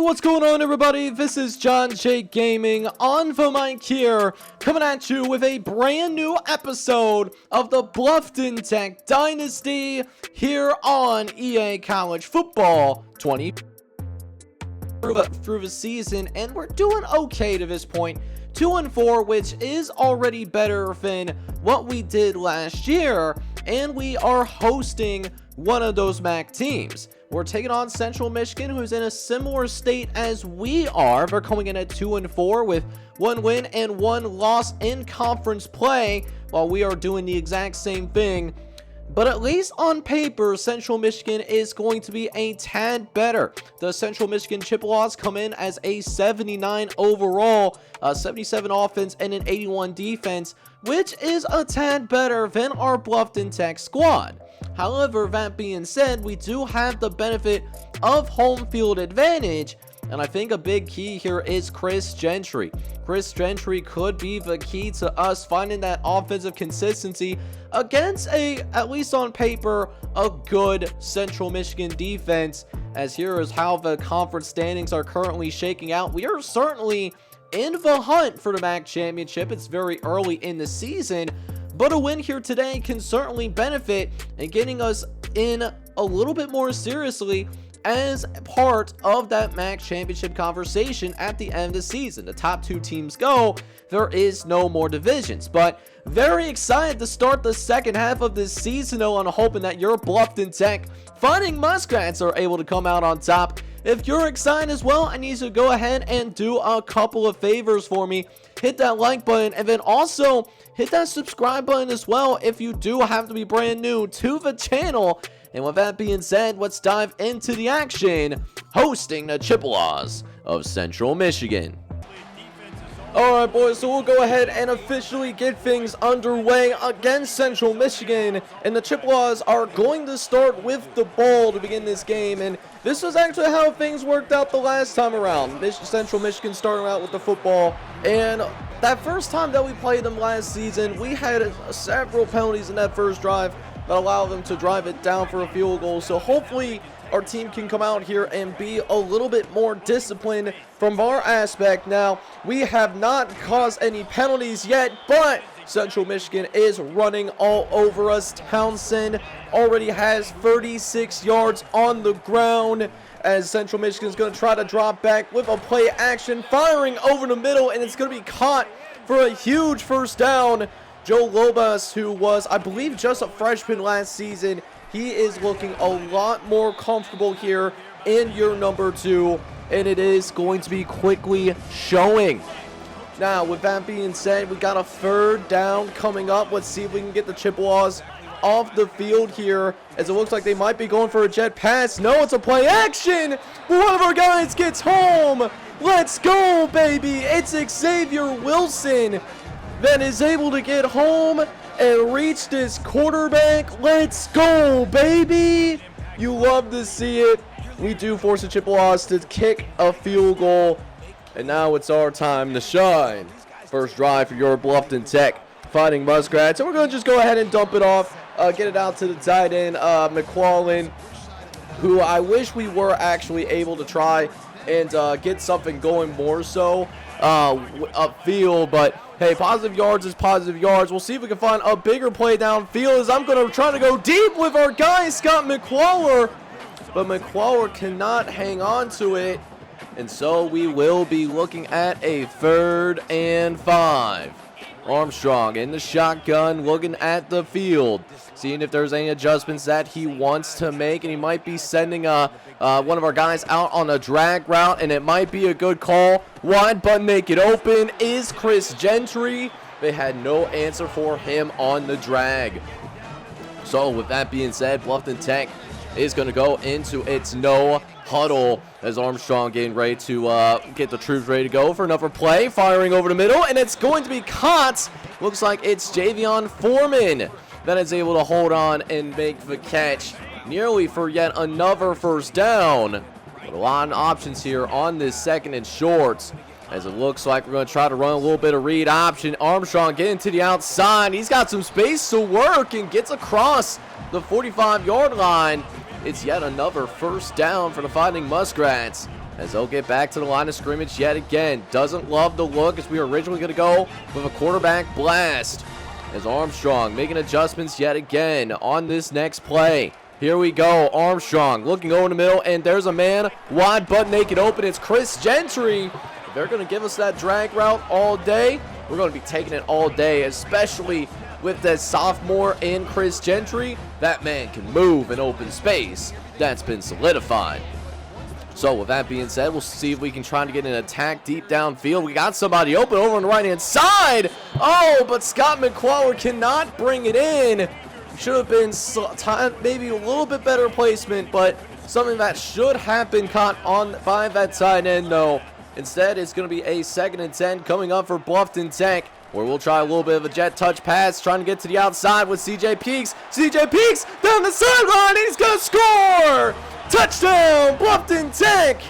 What's going on, everybody? This is John J Gaming on the mic here, coming at you with a brand new episode of the Bluffton Tech Dynasty here on EA College Football 20 through the season, and we're doing okay to this point. 2-4, which is already better than what we did last year, and we are hosting one of those MAC teams. We're taking on Central Michigan, who's in a similar state as we are. They're coming in at 2-4 with 1 win and 1 loss in conference play, while we are doing the exact same thing. But at least on paper, Central Michigan is going to be a tad better. The Central Michigan Chippewas come in as a 79 overall, 77 offense, and an 81 defense, which is a tad better than our Bluffton Tech squad. However, that being said, we do have the benefit of home field advantage, and I think a big key here is Chris Gentry. Chris Gentry could be the key to us finding that offensive consistency against at least on paper, a good Central Michigan defense, as here is how the conference standings are currently shaking out. We are certainly in the hunt for the MAC championship. It's very early in the season, but a win here today can certainly benefit in getting us in a little bit more seriously as part of that MAC championship conversation at the end of the season. The top 2 teams go, there is no more divisions. But very excited to start the second half of this season, though, and hoping that your Bluffton Tech Fighting Muskrats are able to come out on top. If you're excited as well, I need you to go ahead and do a couple of favors for me. Hit that like button, and then also hit that subscribe button as well if you do have to be brand new to the channel. And with that being said, let's dive into the action, hosting the Chippewas of Central Michigan. Alright, boys, so we'll go ahead and officially get things underway against Central Michigan, and the Chippewas are going to start with the ball to begin this game, and this was actually how things worked out the last time around. Central Michigan starting out with the football, and that first time that we played them last season, we had several penalties in that first drive that allowed them to drive it down for a field goal. So hopefully our team can come out here and be a little bit more disciplined from our aspect. Now, we have not caused any penalties yet, but Central Michigan is running all over us. Townsend already has 36 yards on the ground, as Central Michigan is going to try to drop back with a play action, firing over the middle, and it's going to be caught for a huge first down. Joe Lobas, who was, I believe, just a freshman last season, he is looking a lot more comfortable here in year number 2, and it is going to be quickly showing. Now, with that being said, we got a third down coming up. Let's see if we can get the Chippewas off the field here, as it looks like they might be going for a jet pass. No, it's a play action. One of our guys gets home. Let's go, baby. It's Xavier Wilson that is able to get home and reach this quarterback. Let's go, baby. You love to see it. We do force the Chippewas to kick a field goal, and now it's our time to shine. First drive for your Bluffton Tech Fighting Muskrats, and we're going to just go ahead and dump it off, get it out to the tight end, McClellan, who I wish we were actually able to try and get something going more so upfield, but hey, positive yards is positive yards. We'll see if we can find a bigger play downfield, as I'm going to try to go deep with our guy, Scott McClellan, but McClellan cannot hang on to it, and so we will be looking at a 3rd and 5. Armstrong in the shotgun, looking at the field, seeing if there's any adjustments that he wants to make, and he might be sending one of our guys out on a drag route, and it might be a good call. Wide but make it open is Chris Gentry. They had no answer for him on the drag. So with that being said, Bluffton Tech is going to go into its no huddle, as Armstrong getting ready to get the troops ready to go for another play, firing over the middle, and it's going to be caught. Looks like it's Javion Foreman that is able to hold on and make the catch, nearly for yet another first down. But a lot of options here on this 2nd and short, as it looks like we're going to try to run a little bit of read option. Armstrong getting to the outside. He's got some space to work and gets across the 45-yard line. It's yet another first down for the Fighting Muskrats. as they'll get back to the line of scrimmage yet again. Doesn't love the look as we were originally going to go with a quarterback blast. As Armstrong making adjustments yet again on this next play. Here we go. Armstrong looking over the middle, and there's a man wide butt naked open. It's Chris Gentry. They're going to give us that drag route all day. We're going to be taking it all day, especially with the sophomore and Chris Gentry. That man can move in open space. That's been solidified. So with that being said, we'll see if we can try to get an attack deep downfield. We got somebody open over on the right-hand side. Oh, but Scott McQuarrie cannot bring it in. Should have been maybe a little bit better placement, but something that should have been caught on by that side end, though. Instead, it's going to be a 2nd and 10 coming up for Bluffton Tech, where we'll try a little bit of a jet touch pass, trying to get to the outside with CJ Peaks. CJ Peaks down the sideline, he's going to score! Touchdown, Bluffton Tech!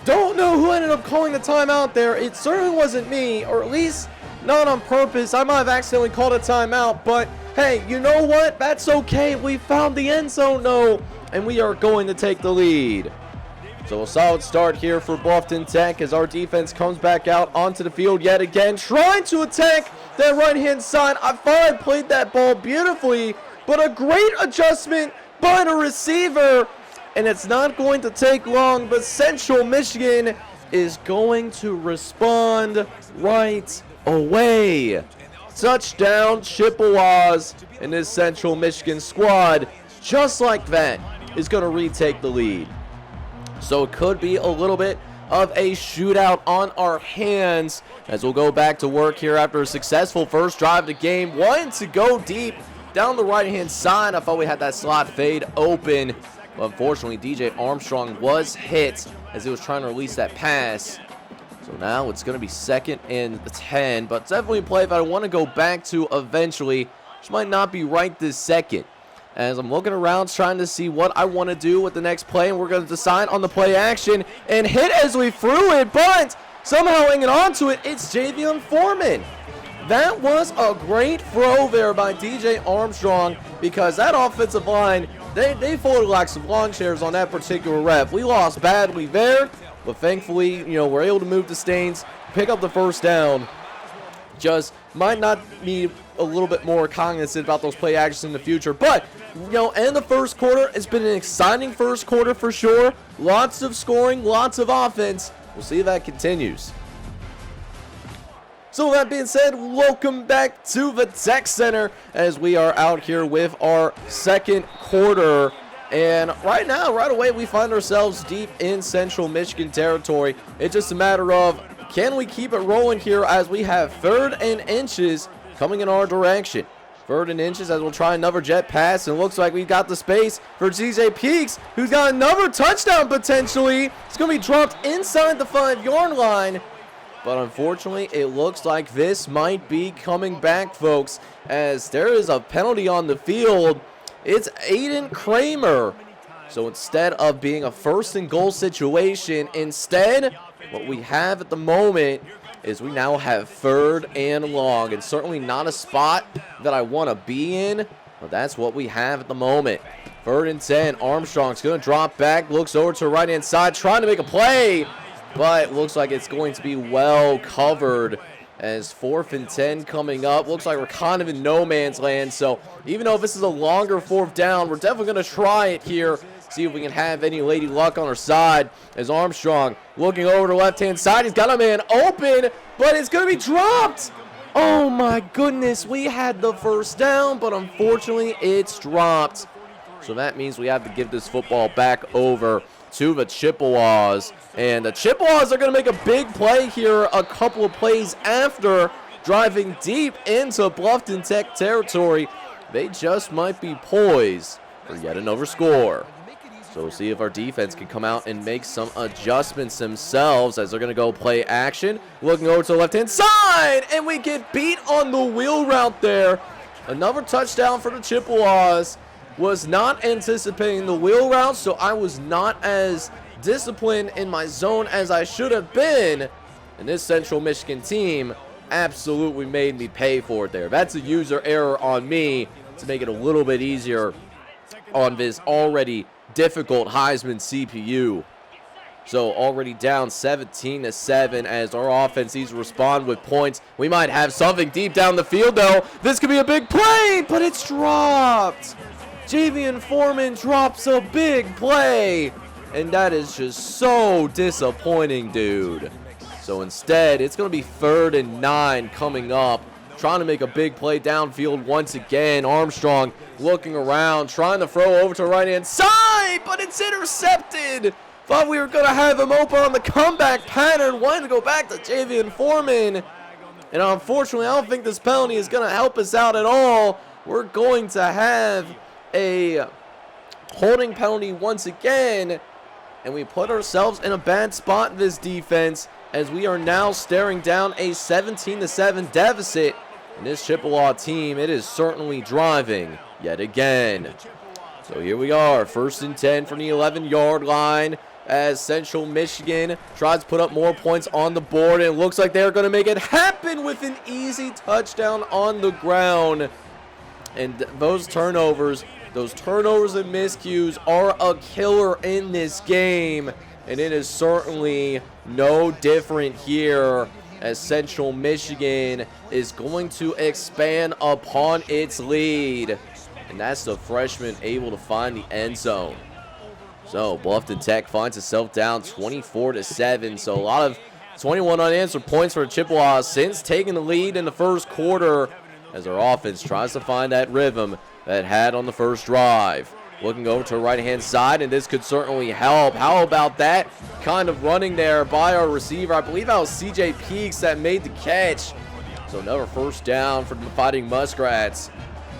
Don't know who ended up calling the timeout there. It certainly wasn't me, or at least not on purpose. I might have accidentally called a timeout, but hey, you know what? That's okay. We found the end zone, though, and we are going to take the lead. So a solid start here for Bluffton Tech as our defense comes back out onto the field yet again, trying to attack that right-hand side. I thought I played that ball beautifully, but a great adjustment by the receiver, and it's not going to take long, but Central Michigan is going to respond right away. Touchdown, Chippewas, and this Central Michigan squad, just like that, is going to retake the lead. So it could be a little bit of a shootout on our hands as we'll go back to work here after a successful first drive of the game. Wanting to go deep down the right-hand side. I thought we had that slot fade open, but unfortunately DJ Armstrong was hit as he was trying to release that pass. So now it's going to be 2nd and 10, but definitely a play that I want to go back to eventually, which might not be right this second. As I'm looking around trying to see what I want to do with the next play, and we're going to decide on the play action and hit as we threw it, but somehow hanging on to it, it's Javion Foreman. That was a great throw there by DJ Armstrong because that offensive line, they folded like some lawn chairs on that particular rep. We lost badly there, but thankfully, we're able to move the Stains, pick up the first down. Just might not be a little bit more cognizant about those play actions in the future. But, in the first quarter, it's been an exciting first quarter for sure. Lots of scoring, lots of offense. We'll see if that continues. So with that being said, welcome back to the Tech Center as we are out here with our second quarter. And right now, right away, we find ourselves deep in Central Michigan territory. It's just a matter of, can we keep it rolling here as we have 3rd and inches coming in our direction. 3rd and inches as we'll try another jet pass, and it looks like we've got the space for CJ Peaks, who's got another touchdown potentially. It's going to be dropped inside the 5-yard line, but unfortunately, it looks like this might be coming back, folks, as there is a penalty on the field. It's Aiden Kramer. So instead of being a 1st and goal situation, instead, what we have at the moment is we now have 3rd and long, and certainly not a spot that I want to be in, but that's what we have at the moment. 3rd and 10, Armstrong's going to drop back, looks over to the right-hand side, trying to make a play, but looks like it's going to be well covered as 4th and 10 coming up. Looks like we're kind of in no man's land, so even though this is a longer 4th down, we're definitely going to try it here. See if we can have any lady luck on our side as Armstrong looking over to the left-hand side. He's got a man open, but it's going to be dropped. Oh, my goodness. We had the first down, but unfortunately, it's dropped. So that means we have to give this football back over to the Chippewas. And the Chippewas are going to make a big play here a couple of plays after driving deep into Bluffton Tech territory. They just might be poised for yet another score. So we'll see if our defense can come out and make some adjustments themselves as they're going to go play action. Looking over to the left-hand side, and we get beat on the wheel route there. Another touchdown for the Chippewas. Was not anticipating the wheel route, so I was not as disciplined in my zone as I should have been. And this Central Michigan team absolutely made me pay for it there. That's a user error on me to make it a little bit easier on this already difficult Heisman CPU. So already down 17-7 as our offense needs to respond with points. We might have something deep down the field, though. This could be a big play, but it's dropped. Javian Foreman drops a big play, and that is just so disappointing, dude. So instead, it's going to be 3rd and 9 coming up. Trying to make a big play downfield once again. Armstrong looking around, trying to throw over to the right-hand side, but it's intercepted. Thought we were going to have him open on the comeback pattern. Wanted to go back to Javian Foreman. And unfortunately, I don't think this penalty is going to help us out at all. We're going to have a holding penalty once again. And we put ourselves in a bad spot in this defense as we are now staring down a 17-7 deficit. And this Chippewa team, it is certainly driving yet again. So here we are, 1st and 10 from the 11-yard line as Central Michigan tries to put up more points on the board. And it looks like they're going to make it happen with an easy touchdown on the ground. And those turnovers and miscues are a killer in this game. And it is certainly no different here as Central Michigan is going to expand upon its lead. And that's the freshman able to find the end zone. So Bluffton Tech finds itself down 24-7. So a lot of 21 unanswered points for Chippewa since taking the lead in the first quarter as our offense tries to find that rhythm that it had on the first drive. Looking over to the right-hand side, and this could certainly help. How about that kind of running there by our receiver? I believe that was CJ Peaks that made the catch. So another 1st down for the Fighting Muskrats.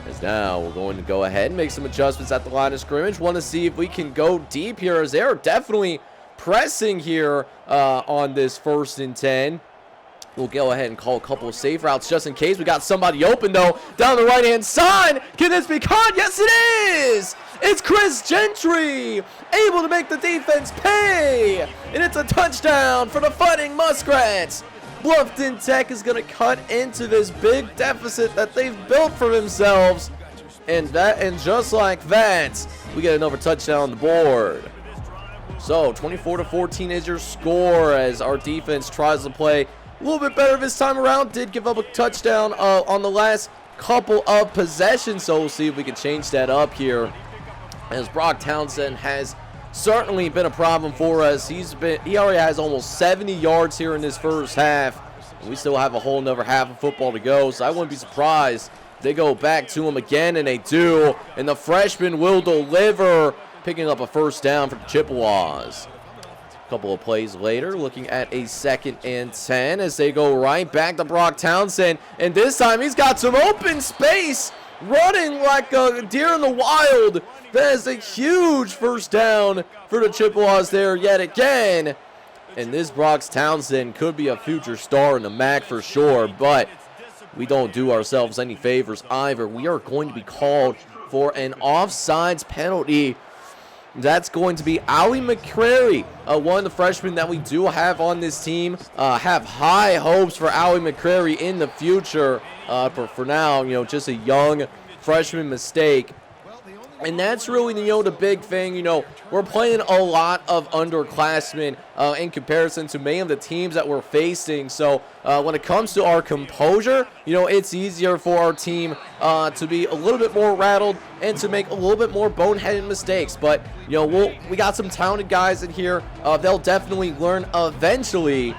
As now we're going to go ahead and make some adjustments at the line of scrimmage. Want to see if we can go deep here as they're definitely pressing here on this 1st and 10. We'll go ahead and call a couple of safe routes just in case. We got somebody open, though, down the right-hand side. Can this be caught? Yes, it is! It's Chris Gentry, able to make the defense pay. And it's a touchdown for the Fighting Muskrats. Bluffton Tech is going to cut into this big deficit that they've built for themselves. And just like that, we get another touchdown on the board. So 24-14 is your score as our defense tries to play a little bit better this time around. Did give up a touchdown on the last couple of possessions, so we'll see if we can change that up here. As Brock Townsend has certainly been a problem for us. He already has almost 70 yards here in this first half. And we still have a whole another half of football to go, so I wouldn't be surprised if they go back to him again, and they do. And the freshman will deliver, picking up a 1st down for the Chippewas. A couple of plays later, looking at a 2nd and 10 as they go right back to Brock Townsend. And this time he's got some open space, running like a deer in the wild. That is a huge 1st down for the Chippewas there yet again. And this Brock Townsend could be a future star in the MAC for sure, but we don't do ourselves any favors either. We are going to be called for an offsides penalty. That's going to be Allie McCrary, one of the freshmen that we do have on this team. Have high hopes for Allie McCrary in the future. But for now, just a young freshman mistake. And that's really, the big thing. We're playing a lot of underclassmen in comparison to many of the teams that we're facing. So when it comes to our composure, it's easier for our team to be a little bit more rattled and to make a little bit more boneheaded mistakes. But, we got some talented guys in here. They'll definitely learn eventually.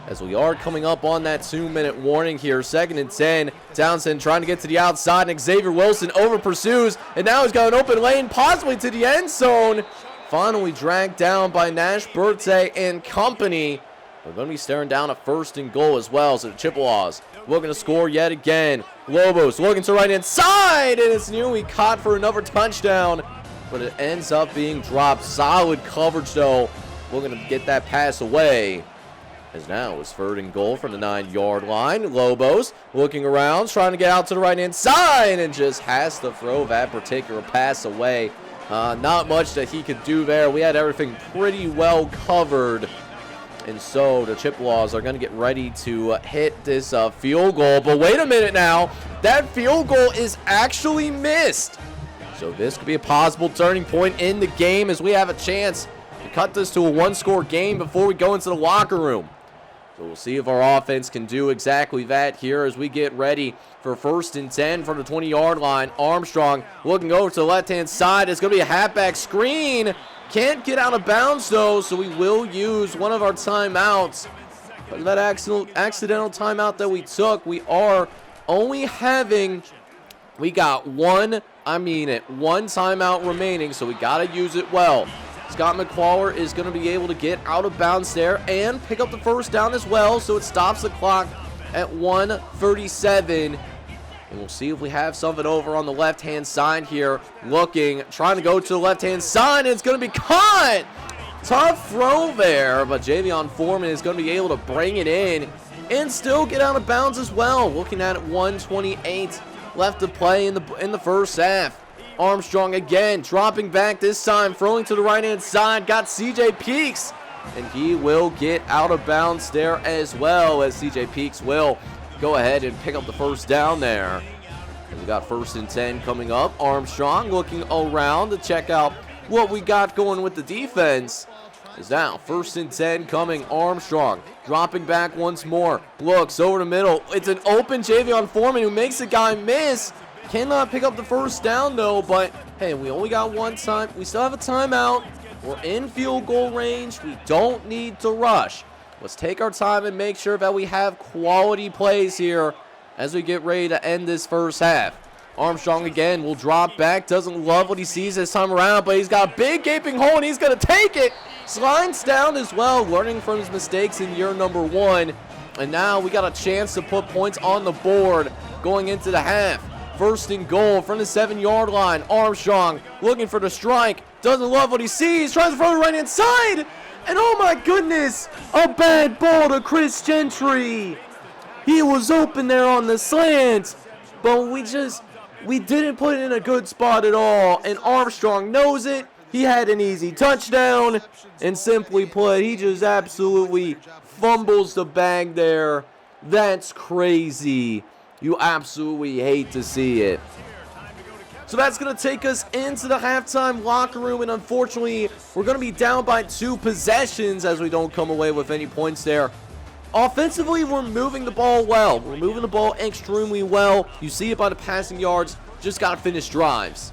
As we are coming up on that 2-minute warning here. 2nd and 10. Townsend trying to get to the outside, and Xavier Wilson over pursues. And now he's got an open lane, possibly to the end zone. Finally dragged down by Nash Birte and company. We're going to be staring down a 1st and goal as well. So the Chippewas looking to score yet again. Lobos looking to right-hand side, and it's nearly caught for another touchdown. But it ends up being dropped. Solid coverage, though. We're going to get that pass away. As now it's 3rd and goal from the 9-yard line. Lobos looking around, trying to get out to the right-hand side, and just has to throw that particular pass away. Not much that he could do there. We had everything pretty well covered. And so the Chippewas are going to get ready to hit this field goal. But wait a minute now. That field goal is actually missed. So this could be a possible turning point in the game as we have a chance to cut this to a one-score game before we go into the locker room. So we'll see if our offense can do exactly that here as we get ready for 1st and 10 from the 20-yard line. Armstrong looking over to the left-hand side. It's going to be a halfback screen. Can't get out of bounds, though, so we will use one of our timeouts. But that accidental timeout that we took, we are only having, we got one timeout remaining, so we got to use it well. Scott McClawler is going to be able to get out of bounds there and pick up the first down as well, so it stops the clock at 1:37. And we'll see if we have something over on the left-hand side here. Trying to go to the left-hand side, and it's going to be caught! Tough throw there, but Javion Foreman is going to be able to bring it in and still get out of bounds as well. Looking at 1:28 left to play in the first half. Armstrong again, dropping back this time, throwing to the right-hand side, got CJ Peaks, and he will get out of bounds there as well, as CJ Peaks will go ahead and pick up the first down there. And we got 1st and 10 coming up. Armstrong looking around to check out what we got going with the defense. Is now 1st and 10 coming. Armstrong dropping back once more, looks over the middle. It's an open Javion Foreman who makes the guy miss. Cannot pick up the first down though, but hey, we only got one time. We still have a timeout. We're in field goal range. We don't need to rush. Let's take our time and make sure that we have quality plays here as we get ready to end this first half. Armstrong again will drop back. Doesn't love what he sees this time around, but he's got a big gaping hole and he's going to take it. Slides down as well, learning from his mistakes in year number 1. And now we got a chance to put points on the board going into the half. 1st and goal from the 7-yard line. Armstrong looking for the strike. Doesn't love what he sees. Tries to throw the right-hand side. And oh my goodness, a bad ball to Chris Gentry. He was open there on the slant, but we didn't put it in a good spot at all. And Armstrong knows it. He had an easy touchdown. And simply put, he just absolutely fumbles the bag there. That's crazy. You absolutely hate to see it. So that's going to take us into the halftime locker room, and unfortunately, we're going to be down by 2 possessions as we don't come away with any points there. Offensively, we're moving the ball well. We're moving the ball extremely well. You see it by the passing yards. Just got to finish drives.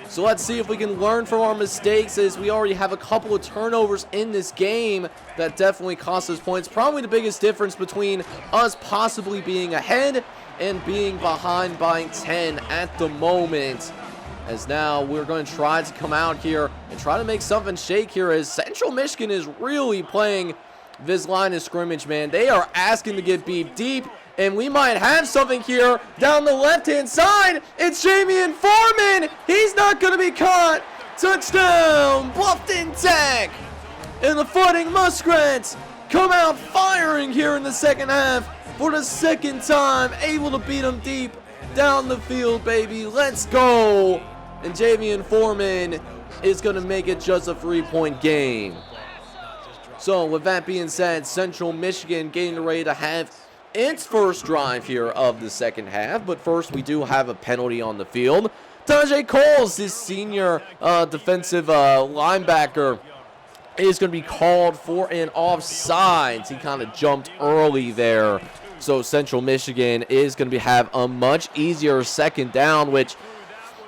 So let's see if we can learn from our mistakes, as we already have a couple of turnovers in this game that definitely cost us points. Probably the biggest difference between us possibly being ahead and being behind by 10 at the moment. As now we're going to try to come out here and try to make something shake here, as Central Michigan is really playing this line of scrimmage, man. They are asking to get beat deep. And we might have something here down the left-hand side. It's Javion Foreman. He's not going to be caught. Touchdown, Bluffton Tech. And the Fighting Muskrats come out firing here in the second half for the second time. Able to beat them deep down the field, baby. Let's go. And Javion Foreman is going to make it just a 3-point game. So with that being said, Central Michigan getting ready to have its first drive here of the second half, but first we do have a penalty on the field. Tajay Coles, this senior defensive linebacker, is going to be called for an offsides. He kind of jumped early there, so Central Michigan is going to have a much easier second down, which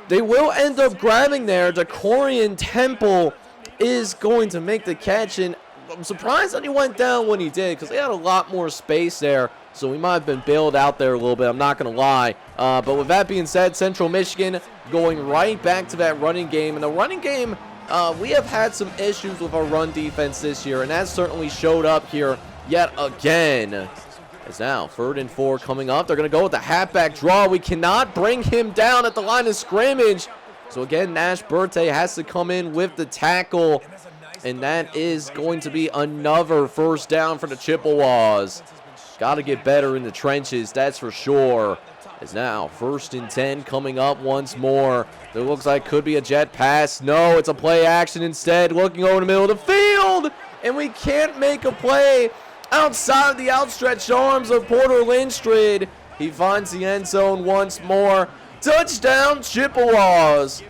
they will end up grabbing there. DeCorian Temple is going to make the catch, and I'm surprised that he went down when he did, because they had a lot more space there. So we might have been bailed out there a little bit, I'm not going to lie. But with that being said, Central Michigan going right back to that running game. And the running game, we have had some issues with our run defense this year, and that certainly showed up here yet again. It's now 3rd and 4 coming up. They're going to go with the halfback draw. We cannot bring him down at the line of scrimmage. So again, Nash Berthe has to come in with the tackle. And that is going to be another first down for the Chippewas. Got to get better in the trenches, that's for sure. It's now 1st and 10 coming up once more. It looks like could be a jet pass. No, it's a play action instead. Looking over the middle of the field. And we can't make a play outside of the outstretched arms of Porter Lindstrid. He finds the end zone once more. Touchdown, Chippewas.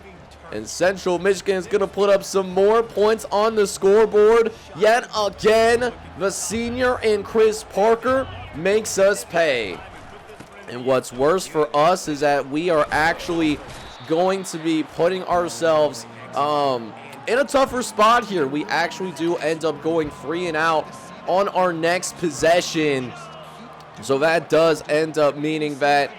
And Central Michigan is going to put up some more points on the scoreboard. Yet again, the senior and Chris Parker makes us pay. And what's worse for us is that we are actually going to be putting ourselves in a tougher spot here. We actually do end up going 3 and out on our next possession. So that does end up meaning that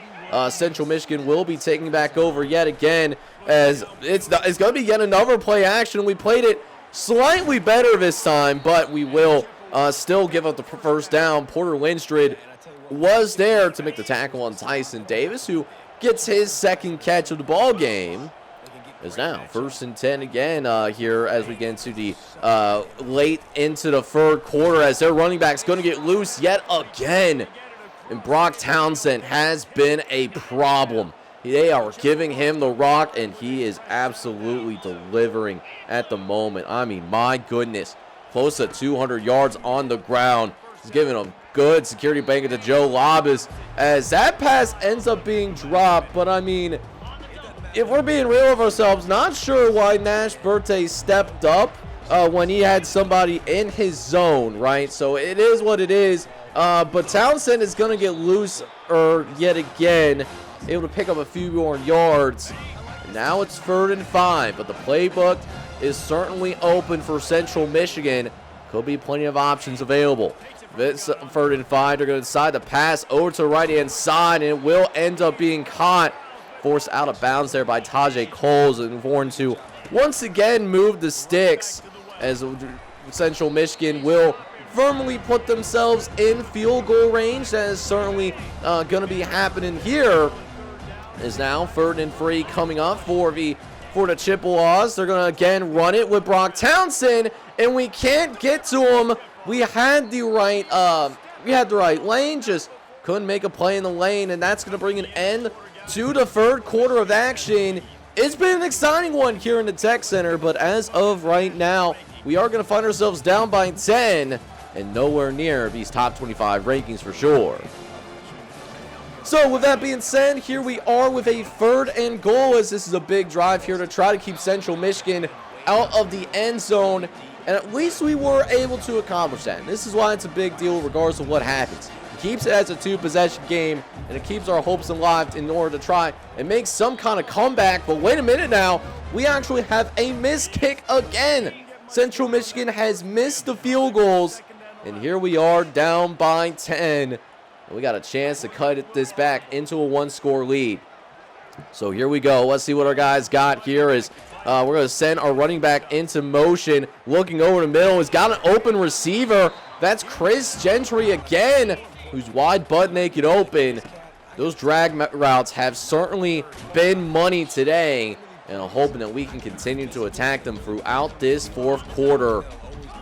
Central Michigan will be taking back over yet again, as it's going to be yet another play action. We played it slightly better this time, but we will still give up the first down. Porter Lindstrid was there to make the tackle on Tyson Davis, who gets his second catch of the ball game. Is now 1st and 10 again here as we get into the late into the third quarter, as their running back's going to get loose yet again. And Brock Townsend has been a problem. They are giving him the rock, and he is absolutely delivering at the moment. I mean, my goodness. Close to 200 yards on the ground. He's giving a good security blanket to Joe Labas, as that pass ends up being dropped. But, I mean, if we're being real with ourselves, not sure why Nash Berthe stepped up when he had somebody in his zone, right? So it is what it is. But Townsend is going to get loose yet again, able to pick up a few more yards. Now it's 3rd and 5, but the playbook is certainly open for Central Michigan. Could be plenty of options available. This 3rd and 5, they're going to decide to pass over to the right-hand side, and it will end up being caught. Forced out of bounds there by Tajay Coles, and Warren to once again move the sticks, as Central Michigan will firmly put themselves in field goal range. That is certainly going to be happening here. Is now 3rd and 3 coming up for the Chippewas. They're going to again run it with Brock Townsend, and we can't get to him. We had the right lane, just couldn't make a play in the lane, and that's going to bring an end to the third quarter of action. It's been an exciting one here in the Tech Center, but as of right now, we are going to find ourselves down by 10 and nowhere near these top 25 rankings for sure. So with that being said, here we are with a 3rd and goal, as this is a big drive here to try to keep Central Michigan out of the end zone, and at least we were able to accomplish that. And this is why it's a big deal regardless of what happens. It keeps it as a 2-possession game, and it keeps our hopes alive in order to try and make some kind of comeback. But wait a minute now, we actually have a missed kick again. Central Michigan has missed the field goals, and here we are down by 10. We got a chance to cut this back into a 1-score lead. So here we go. Let's see what our guys got here. Is we're going to send our running back into motion. Looking over the middle. He's got an open receiver. That's Chris Gentry again, who's wide butt naked open. Those drag routes have certainly been money today, and I'm hoping that we can continue to attack them throughout this fourth quarter,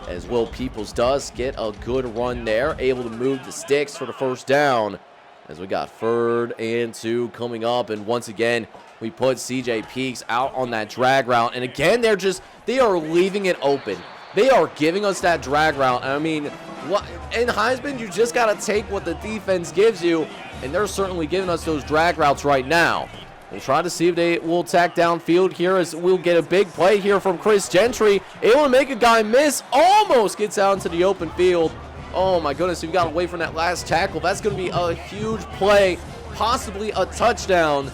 as Will Peoples does get a good run there, able to move the sticks for the first down, as we got 3rd and 2 coming up. And once again, we put CJ Peaks out on that drag route, and again, they are leaving it open. They are giving us that drag route. I mean, in Heisman, you just got to take what the defense gives you, and they're certainly giving us those drag routes right now. We'll try to see if they will attack downfield here, as we'll get a big play here from Chris Gentry. Able to make a guy miss, almost gets out into the open field. Oh my goodness, we've got away from that last tackle. That's going to be a huge play, possibly a touchdown.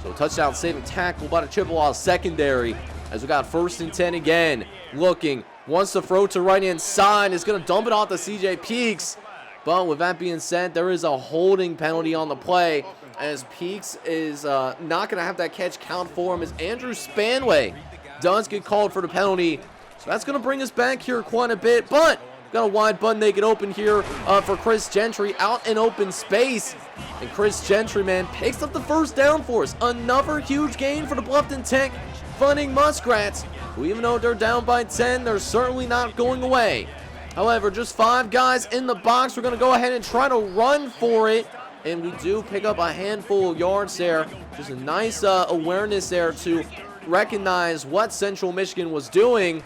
So touchdown saving tackle by the Chippewa secondary, as we got 1st and 10 again. Looking, wants to throw to right-hand side, is going to dump it off to CJ Peaks. But with that being said, there is a holding penalty on the play, as Peaks is not going to have that catch count for him, as Andrew Spanway does get called for the penalty. So that's going to bring us back here quite a bit, but got a wide butt naked open here for Chris Gentry out in open space. And Chris Gentry, man, picks up the first down for us. Another huge gain for the Bluffton Tech Fighting Muskrats, who even though they're down by 10, they're certainly not going away. However, just 5 guys in the box. We're going to go ahead and try to run for it. And we do pick up a handful of yards there. Just a nice awareness there to recognize what Central Michigan was doing.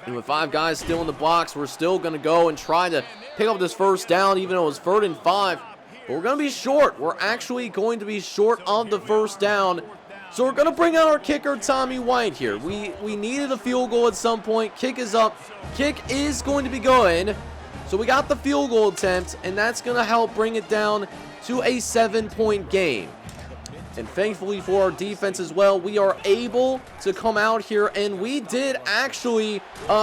And with 5 guys still in the box, we're still going to go and try to pick up this first down, even though it was 3rd and 5. But we're going to be short. We're actually going to be short of the first down. So we're going to bring out our kicker, Tommy White here. We needed a field goal at some point. Kick is up. Kick is going to be going. So we got the field goal attempt, and that's going to help bring it down to a 7-point game. And thankfully for our defense as well, we are able to come out here, and we did actually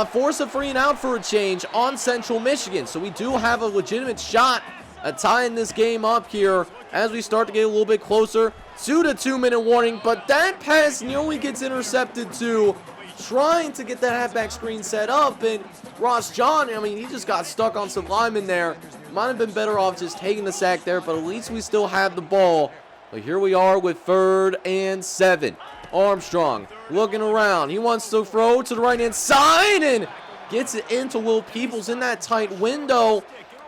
force a 3 and out for a change on Central Michigan. So we do have a legitimate shot at tying this game up here as we start to get a little bit closer to the 2-minute warning. But that pass nearly gets intercepted too, trying to get that halfback screen set up. And Ross John, I mean, he just got stuck on some linemen there. Might have been better off just taking the sack there, but at least we still have the ball. But here we are with 3rd and 7. Armstrong looking around. He wants to throw to the right-hand side and gets it into Will Peoples in that tight window.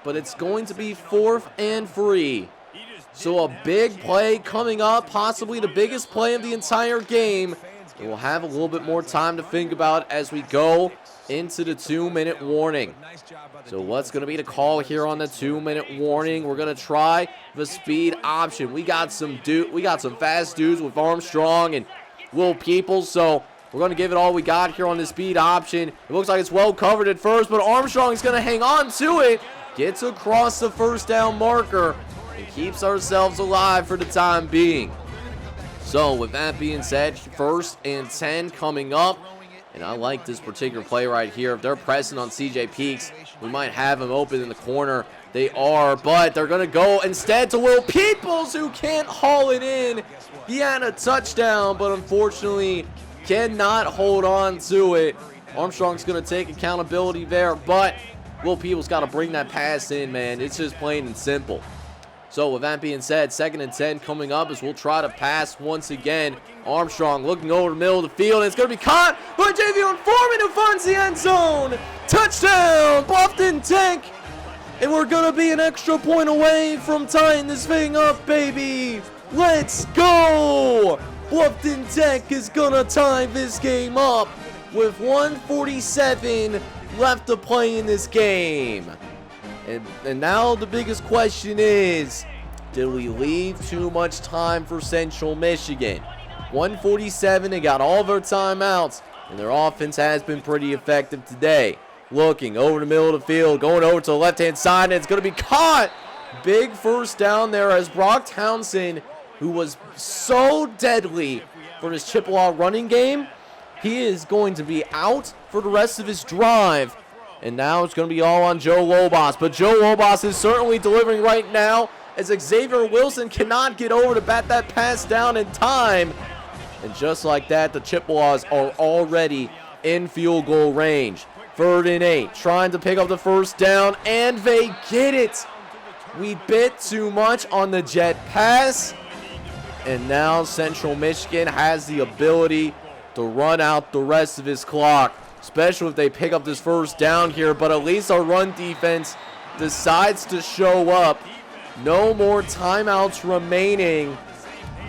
But it's going to be 4th and 3. So a big play coming up, possibly the biggest play of the entire game. And we'll have a little bit more time to think about as we go into the 2-minute warning. So what's going to be the call here on the 2-minute warning? We're going to try the speed option. We got some fast dudes with Armstrong and Will Peoples, so we're going to give it all we got here on the speed option. It looks like it's well covered at first, but Armstrong is going to hang on to it. Gets across the 1st down marker and keeps ourselves alive for the time being. So with that being said, 1st and 10 coming up. And I like this particular play right here. If they're pressing on CJ Peaks, we might have him open in the corner. They are, but they're going to go instead to Will Peoples, who can't haul it in. He had a touchdown, but unfortunately cannot hold on to it. Armstrong's going to take accountability there, but Will Peoples got to bring that pass in, man. It's just plain and simple. So with that being said, 2nd and 10 coming up as we'll try to pass once again. Armstrong looking over the middle of the field, and it's going to be caught by Javion Foreman, who finds the end zone. Touchdown, Bluffton Tech. And we're going to be an extra point away from tying this thing up, baby. Let's go. Bluffton Tech is going to tie this game up with 1:47 left to play in this game. And now the biggest question is, did we leave too much time for Central Michigan? 1:47, they got all of their timeouts, and their offense has been pretty effective today. Looking over the middle of the field, going over to the left-hand side, and it's going to be caught. Big 1st down there as Brock Townsend, who was so deadly for his Chippewa running game, he is going to be out for the rest of his drive. And now it's going to be all on Joe Lobos. But Joe Lobos is certainly delivering right now as Xavier Wilson cannot get over to bat that pass down in time. And just like that, the Chippewas are already in field goal range. 3rd and 8, trying to pick up the 1st down, and they get it. We bit too much on the jet pass. And now Central Michigan has the ability to run out the rest of his clock. Especially if they pick up this 1st down here, but at least our run defense decides to show up. No more timeouts remaining.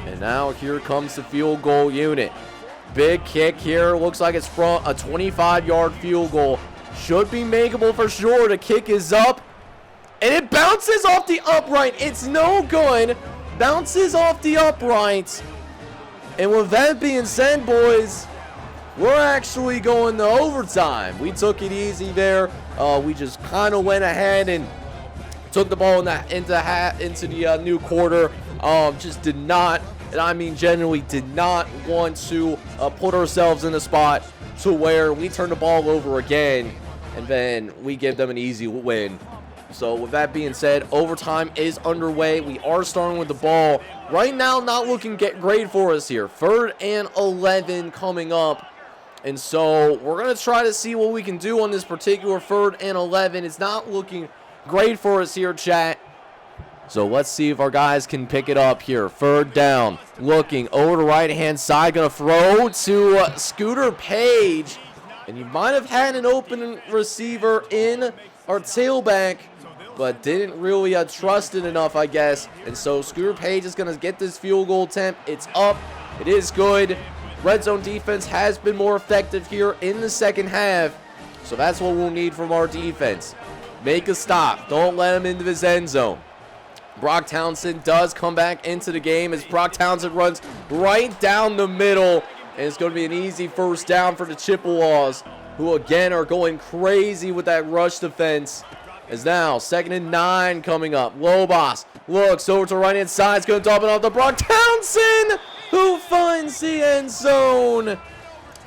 And now here comes the field goal unit. Big kick here. Looks like it's from a 25-yard field goal. Should be makeable for sure. The kick is up. And it bounces off the upright. It's no good. Bounces off the upright. And with that being said, boys, we're actually going to overtime. We took it easy there. We just kind of went ahead and took the ball into the new quarter. Just did not, and I mean generally did not want to put ourselves in a spot to where we turn the ball over again and then we give them an easy win. So with that being said, overtime is underway. We are starting with the ball. Right now, not looking great for us here. 3rd and 11 coming up. And so we're going to try to see what we can do on this particular 3rd and 11. It's not looking great for us here, chat. So let's see if our guys can pick it up here. 3rd down, looking over the right-hand side. Going to throw to Scooter Page. And you might have had an open receiver in our tailback, but didn't really trust it enough, I guess. And so Scooter Page is going to get this field goal attempt. It's up. It is good. Red zone defense has been more effective here in the 2nd half. So that's what we'll need from our defense. Make a stop. Don't let them into this end zone. Brock Townsend does come back into the game as Brock Townsend runs right down the middle. And it's going to be an easy first down for the Chippewas, who again are going crazy with that rush defense. As now, 2nd and 9 coming up. Lobos looks over to the right-hand side. It's going to dump it off to Brock Townsend, who finds the end zone.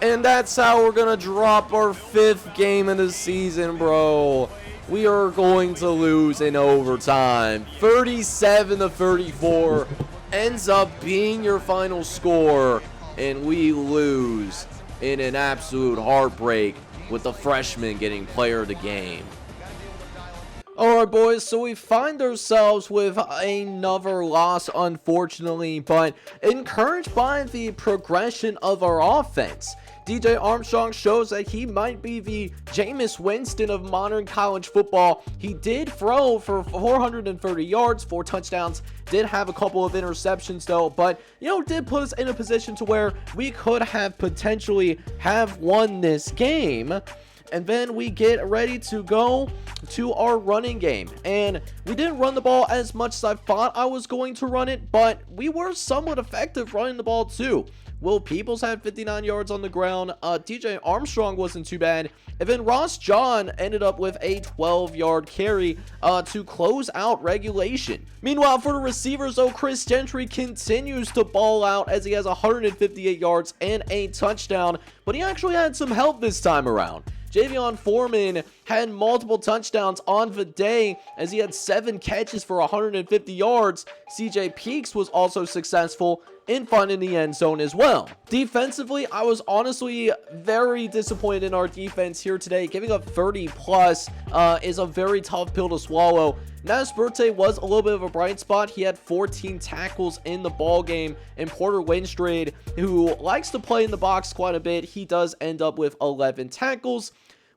And that's how we're going to drop our 5th game of the season, bro. We are going to lose in overtime. 37-34 ends up being your final score. And we lose in an absolute heartbreak with the freshman getting player of the game. Alright boys, so we find ourselves with another loss, unfortunately, but encouraged by the progression of our offense. DJ Armstrong shows that he might be the Jamais Winston of modern college football. He did throw for 430 yards, 4 touchdowns, did have a couple of interceptions though, but did put us in a position to where we could have potentially have won this game. And then we get ready to go to our running game. And we didn't run the ball as much as I thought I was going to run it, but we were somewhat effective running the ball too. Will Peoples had 59 yards on the ground. DJ Armstrong wasn't too bad. And then Ross John ended up with a 12-yard carry to close out regulation. Meanwhile, for the receivers, though, Chris Gentry continues to ball out as he has 158 yards and a touchdown. But he actually had some help this time around. Javion Foreman had multiple touchdowns on the day as he had 7 catches for 150 yards. CJ Peaks was also successful in finding the end zone as well. Defensively, I was honestly very disappointed in our defense here today. Giving up 30 plus is a very tough pill to swallow. Nas Berte was a little bit of a bright spot. He had 14 tackles in the ball game, and Porter Winstrade, who likes to play in the box quite a bit, he does end up with 11 tackles.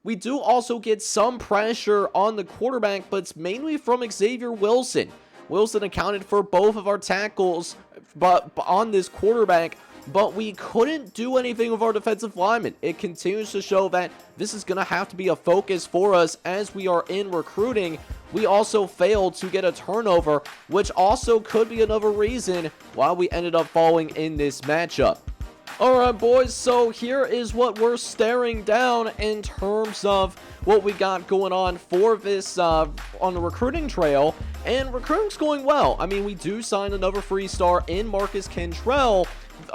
We do also get some pressure on the quarterback, but it's mainly from Xavier Wilson. Wilson accounted for both of our tackles but on this quarterback, but we couldn't do anything with our defensive linemen. It continues to show that this is going to have to be a focus for us as we are in recruiting. We also failed to get a turnover, which also could be another reason why we ended up falling in this matchup. Alright boys, so here is what we're staring down in terms of what we got going on for this on the recruiting trail, and recruiting's going well. I mean, we do sign another 3-star in Marcus Cantrell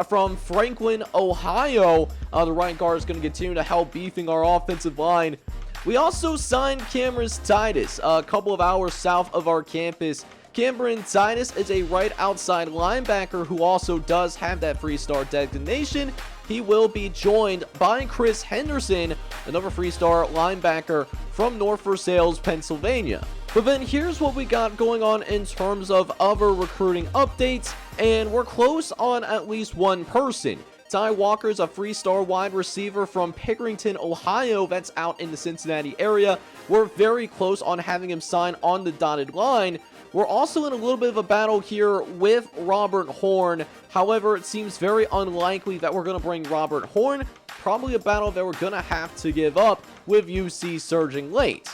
from Franklin, Ohio. The right guard is going to continue to help beefing our offensive line. We also signed Cameron Titus a couple of hours south of our campus. Cameron Titus is a right outside linebacker who also does have that 3-star designation. He will be joined by Chris Henderson, another 3-star linebacker from North Versailles, Pennsylvania. But then here's what we got going on in terms of other recruiting updates, and we're close on at least one person. Ty Walker is a 3-star wide receiver from Pickerington, Ohio, that's out in the Cincinnati area. We're very close on having him sign on the dotted line. We're also in a little bit of a battle here with Robert Horn. However, it seems very unlikely that we're going to bring Robert Horn. Probably a battle that we're going to have to give up with UC surging late.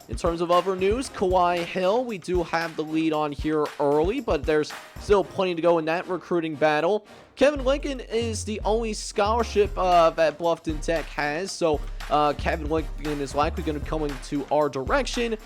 In terms of other news, Kawhi Hill, we do have the lead on here early, but there's still plenty to go in that recruiting battle. Kevin Lincoln is the only scholarship that Bluffton Tech has, so Kevin Lincoln is likely going to come into our direction.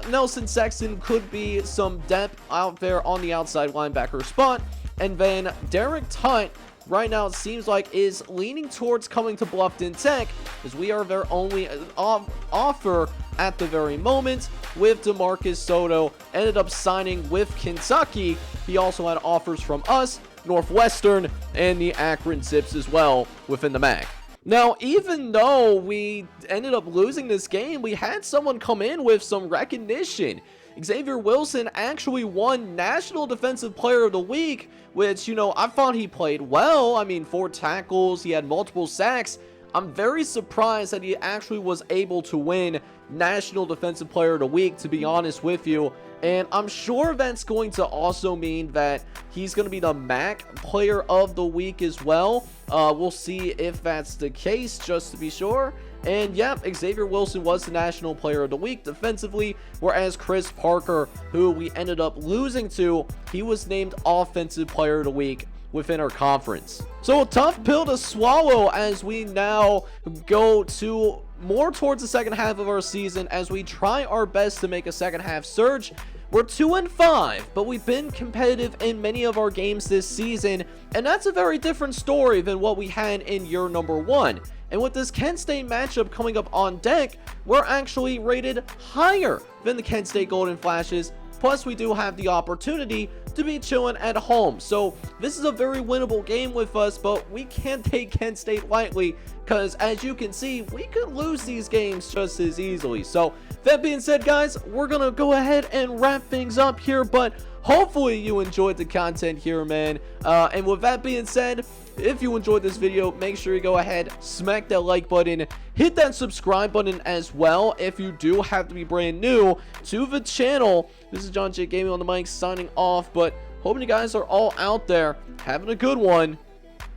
Nelson Sexton could be some depth out there on the outside linebacker spot. And then Derek Tutt, right now it seems like, is leaning towards coming to Bluffton Tech, as we are their only offer at the very moment. With DeMarcus Soto, ended up signing with Kentucky. He also had offers from us, Northwestern, and the Akron Zips as well within the MAC. Now, even though we ended up losing this game, we had someone come in with some recognition. Xavier Wilson actually won National Defensive Player of the Week, which, I thought he played well. I mean, 4 tackles, he had multiple sacks. I'm very surprised that he actually was able to win National Defensive Player of the Week, to be honest with you. And I'm sure that's going to also mean that he's going to be the MAC Player of the Week as well. We'll see if that's the case, just to be sure. And yeah, Xavier Wilson was the National Player of the Week defensively, whereas Chris Parker, who we ended up losing to, he was named Offensive Player of the Week within our conference. So a tough pill to swallow as we now go to more towards the second half of our season as we try our best to make a second half surge. We're 2-5, but we've been competitive in many of our games this season, and that's a very different story than what we had in year number 1. And with this Kent State matchup coming up on deck, we're actually rated higher than the Kent State Golden Flashes. Plus, we do have the opportunity to be chilling at home. So this is a very winnable game with us, but we can't take Kent State lightly because, as you can see, we could lose these games just as easily. So that being said, guys, we're going to go ahead and wrap things up here, but hopefully you enjoyed the content here, man. And with that being said, if you enjoyed this video, make sure you go ahead, smack that like button, hit that subscribe button as well if you do have to be brand new to the channel. This is John J Gaming on the mic signing off, but hoping you guys are all out there having a good one.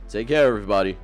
Take care, everybody.